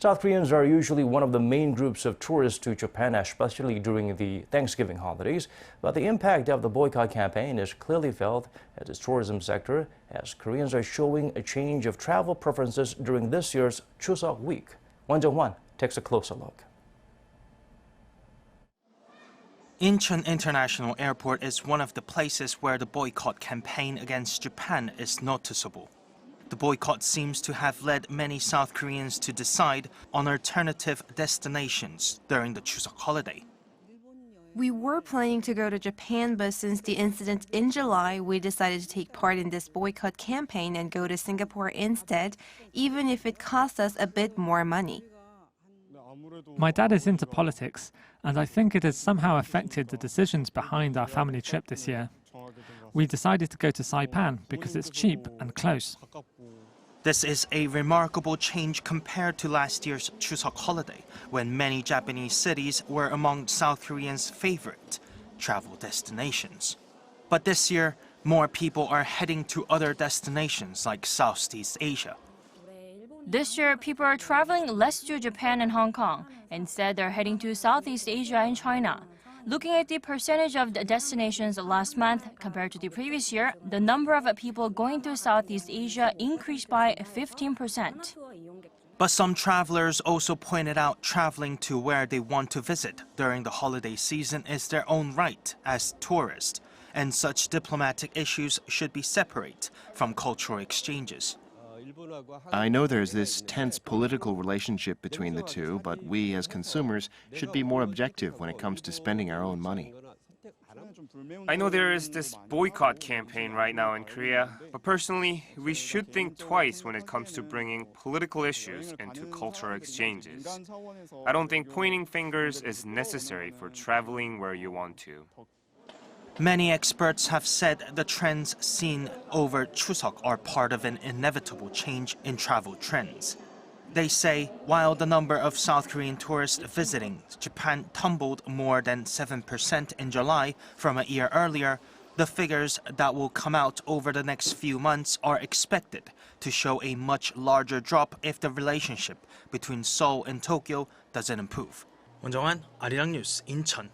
South Koreans are usually one of the main groups of tourists to Japan, especially during the Thanksgiving holidays. But the impact of the boycott campaign is clearly felt at its tourism sector, as Koreans are showing a change of travel preferences during this year's Chuseok week. Jung-hwan takes a closer look. Incheon International Airport is one of the places where the boycott campaign against Japan is noticeable. The boycott seems to have led many South Koreans to decide on alternative destinations during the Chuseok holiday. We were planning to go to Japan, but since the incident in July, we decided to take part in this boycott campaign and go to Singapore instead, even if it cost us a bit more money. My dad is into politics, and I think it has somehow affected the decisions behind our family trip this year. We decided to go to Saipan because it's cheap and close. This is a remarkable change compared to last year's Chuseok holiday, when many Japanese cities were among South Koreans' favorite travel destinations. But this year, more people are heading to other destinations like Southeast Asia. This year, people are traveling less to Japan and Hong Kong. Instead, they're heading to Southeast Asia and China. Looking at the percentage of the destinations last month compared to the previous year, the number of people going to Southeast Asia increased by 15%. But some travelers also pointed out traveling to where they want to visit during the holiday season is their own right as tourists, and such diplomatic issues should be separate from cultural exchanges. I know there's this tense political relationship between the two, but we as consumers should be more objective when it comes to spending our own money. I know there is this boycott campaign right now in Korea, but personally, we should think twice when it comes to bringing political issues into cultural exchanges. I don't think pointing fingers is necessary for traveling where you want to. Many experts have said the trends seen over Chuseok are part of an inevitable change in travel trends. They say while the number of South Korean tourists visiting Japan tumbled more than 7% in July from a year earlier, the figures that will come out over the next few months are expected to show a much larger drop if the relationship between Seoul and Tokyo doesn't improve. Jung-hwan, Arirang News, Incheon.